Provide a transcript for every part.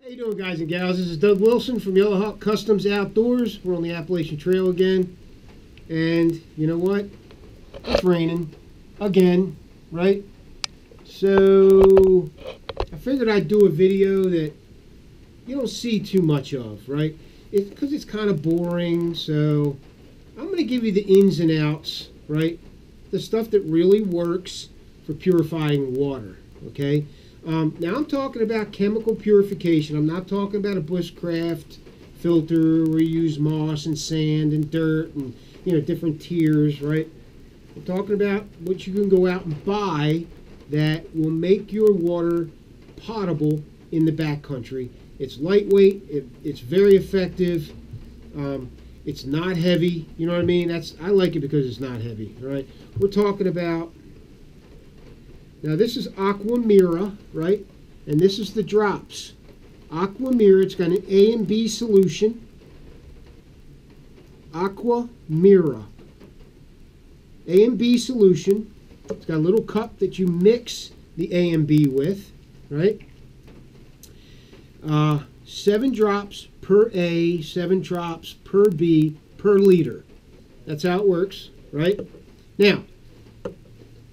How you doing, guys and gals? This is Doug Wilson from Onehawk Customs Outdoors. We're on the Appalachian Trail again, and you know what? It's raining again, right? So I figured I'd do a video that you don't see too much of, right? Because it's kind of boring. So I'm going to give you the ins and outs, right? The stuff that really works for purifying water, okay? Now I'm talking about chemical purification. I'm not talking about a bushcraft filter where you use moss and sand and dirt and, you know, different tiers, right? I'm talking about what you can go out and buy that will make your water potable in the backcountry. It's lightweight. It's very effective. It's not heavy. You know what I mean? I like it because it's not heavy. All right. We're talking about. Now this is Aqua Mira, right? And this is the drops. Aqua Mira, it's got an A and B solution. Aqua Mira. A and B solution. It's got a little cup that you mix the A and B with, right? 7 drops per A, 7 drops per B per liter. That's how it works, right? Now,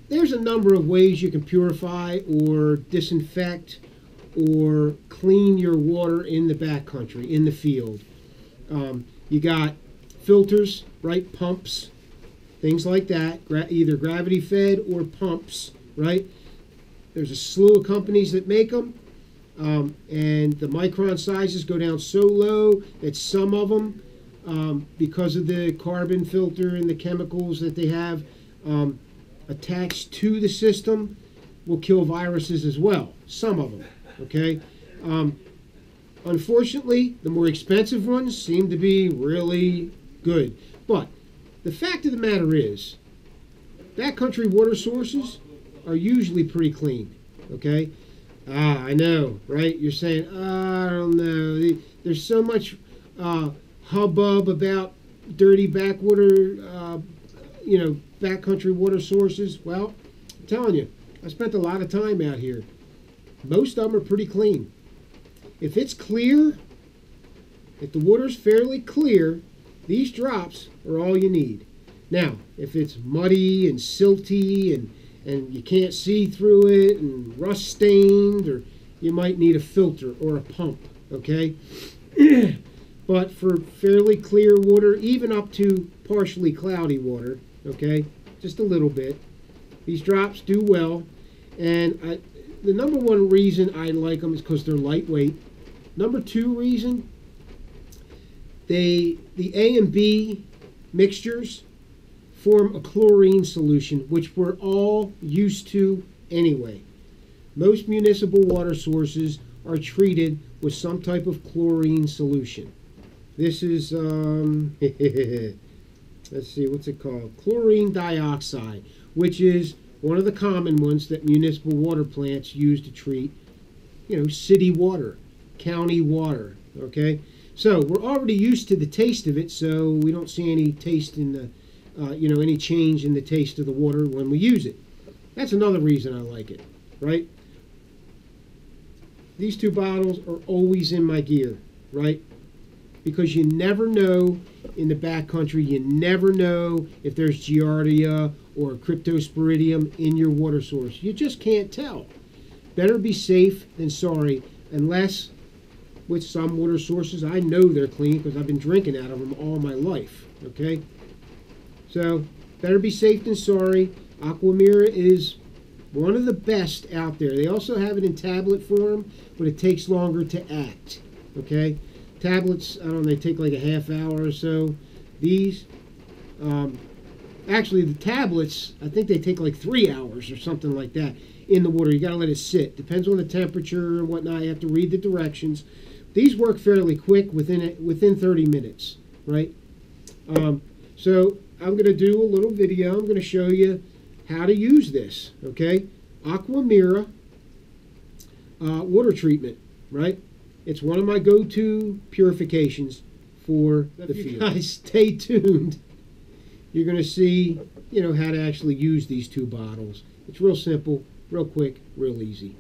there's a number of ways you can purify or disinfect or clean your water in the backcountry, in the field. You got filters, right? Pumps, things like that, either gravity fed or pumps, right? There's a slew of companies that make them, and the micron sizes go down so low that some of them, because of the carbon filter and the chemicals that they have, attached to the system, will kill viruses as well. Some of them, okay? Unfortunately, the more expensive ones seem to be really good. But the fact of the matter is, backcountry water sources are usually pretty clean, okay? I know, right? You're saying, I don't know. There's so much hubbub about dirty backwater, you know, backcountry water sources. Well, I'm telling you, I spent a lot of time out here. Most of them are pretty clean. If it's clear, if the water's fairly clear, these drops are all you need. Now, if it's muddy and silty and you can't see through it and rust stained, or you might need a filter or a pump, okay? But for fairly clear water, even up to partially cloudy water, okay, just a little bit, these drops do well. And the number one reason I like them is because they're lightweight. Number two reason, the A and B mixtures form a chlorine solution, which we're all used to anyway. Most municipal water sources are treated with some type of chlorine solution. This is, let's see, what's it called? Chlorine dioxide, which is one of the common ones that municipal water plants use to treat, you know, city water, county water, okay? So we're already used to the taste of it, so we don't see any taste in the, you know, any change in the taste of the water when we use it. That's another reason I like it, right? These 2 bottles are always in my gear, right? Because you never know in the backcountry, you never know if there's Giardia or Cryptosporidium in your water source. You just can't tell. Better be safe than sorry, unless with some water sources, I know they're clean because I've been drinking out of them all my life, okay? So, better be safe than sorry. Aqua Mira is one of the best out there. They also have it in tablet form, but it takes longer to act, okay? Tablets, I don't know, they take like a half hour or so. These, actually the tablets, I think they take like 3 hours or something like that in the water. You got to let it sit. Depends on the temperature and whatnot. You have to read the directions. These work fairly quick, within 30 minutes, right? So I'm going to do a little video. I'm going to show you how to use this, okay? Aqua Mira water treatment, right? It's one of my go-to purifications for the field. Guys, stay tuned. You're going to see, you know, how to actually use these 2 bottles. It's real simple, real quick, real easy.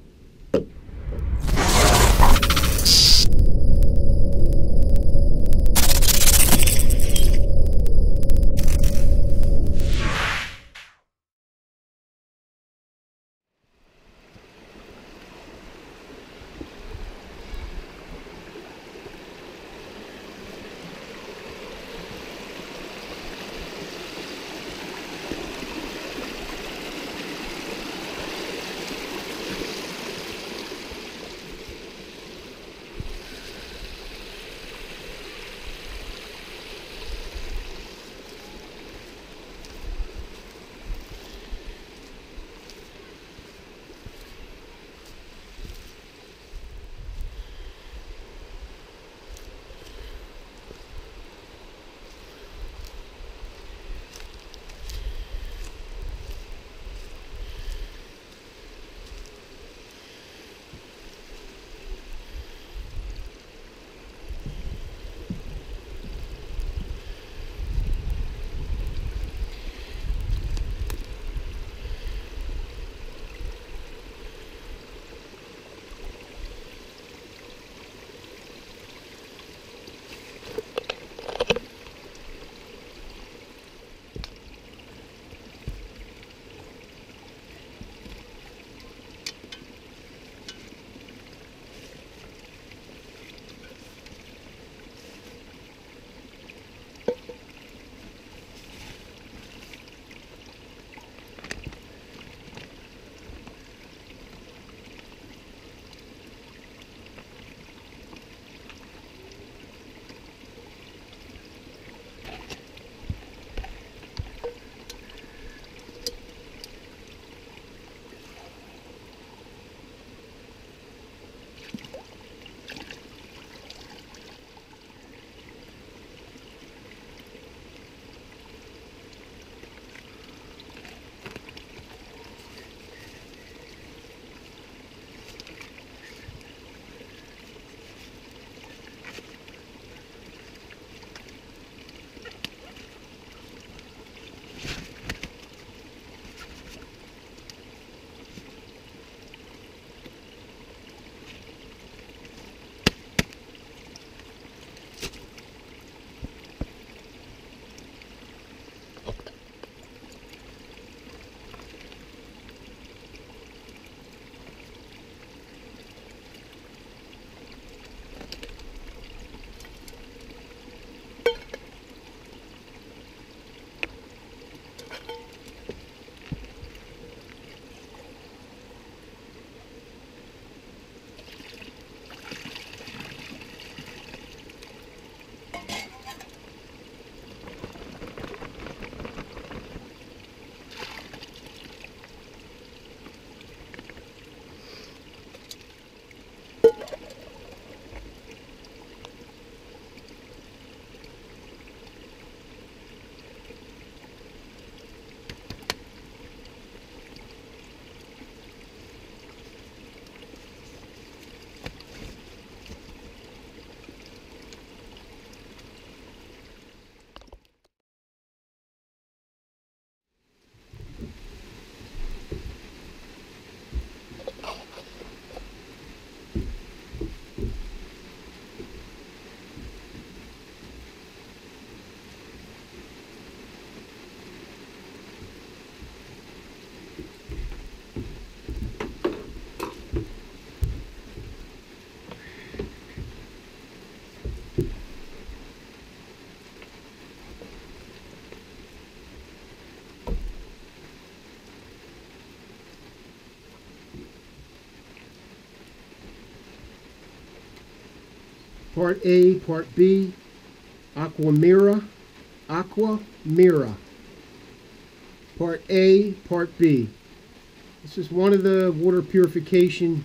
Part A, Part B, Aqua Mira. Part A, Part B. This is one of the water purification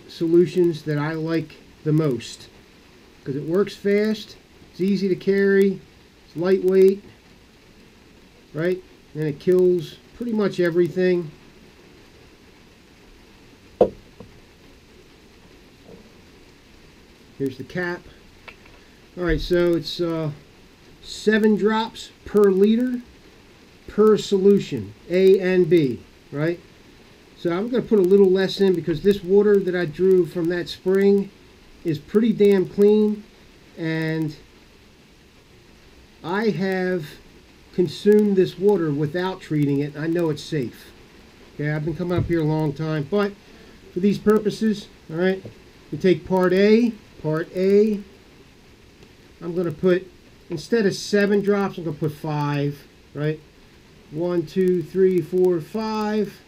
solutions that I like the most because it works fast, it's easy to carry, it's lightweight, right? And it kills pretty much everything. Here's the cap. Alright, so it's 7 drops per liter per solution, A and B, right? So I'm going to put a little less in because this water that I drew from that spring is pretty damn clean, and I have consumed this water without treating it. I know it's safe. Okay, I've been coming up here a long time, but for these purposes, all right, we take Part A. I'm going to put, instead of 7 drops, I'm going to put 5, right? 1, 2, 3, 4, 5.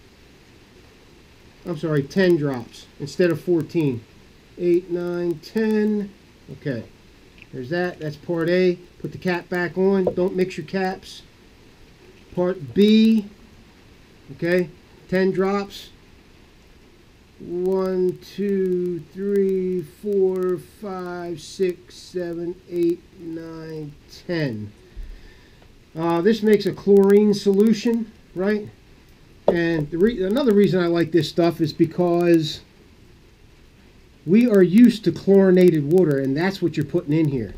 I'm sorry, 10 drops instead of 14. 8, 9, 10. Okay, there's that. That's Part A. Put the cap back on. Don't mix your caps. Part B. Okay, 10 drops. 1, 2, 3, 4, 5, 6, 7, 8, 9, 10. This makes a chlorine solution, right? And another reason I like this stuff is because we are used to chlorinated water, and that's what you're putting in here,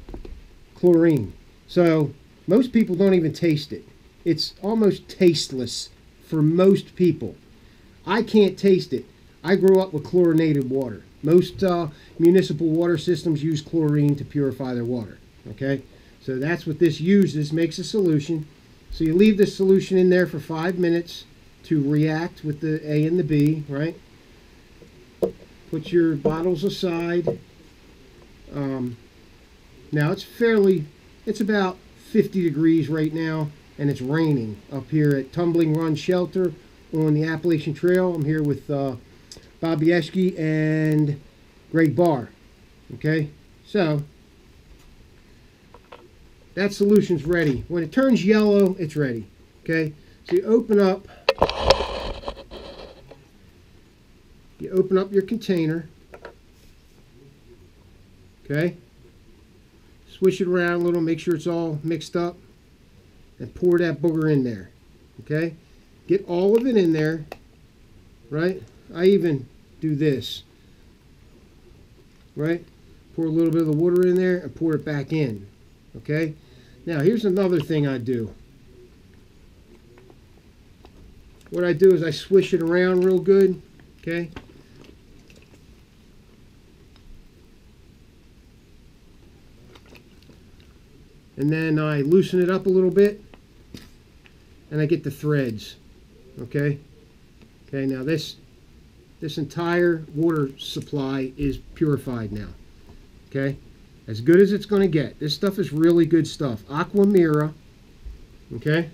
chlorine. So most people don't even taste it. It's almost tasteless for most people. I can't taste it. I grew up with chlorinated water. Most municipal water systems use chlorine to purify their water. Okay, so that's what this uses, makes a solution. So you leave this solution in there for 5 minutes to react with the A and the B, right? Put your bottles aside. Now it's about 50 degrees right now, and it's raining up here at Tumbling Run Shelter on the Appalachian Trail. I'm here with Bob Yeschke and Greg Barr. Okay, so that solution's ready. When it turns yellow, it's ready. Okay, so you open up your container. Okay, swish it around a little, make sure it's all mixed up, and pour that booger in there. Okay, get all of it in there, right? I even do this, right? Pour a little bit of the water in there and pour it back in. Okay, now here's another thing I do. What I do is I swish it around real good. Okay, and then I loosen it up a little bit, and I get the threads. Okay, now this entire water supply is purified now. Okay, as good as it's going to get. This stuff is really good stuff. Aqua Mira. Okay,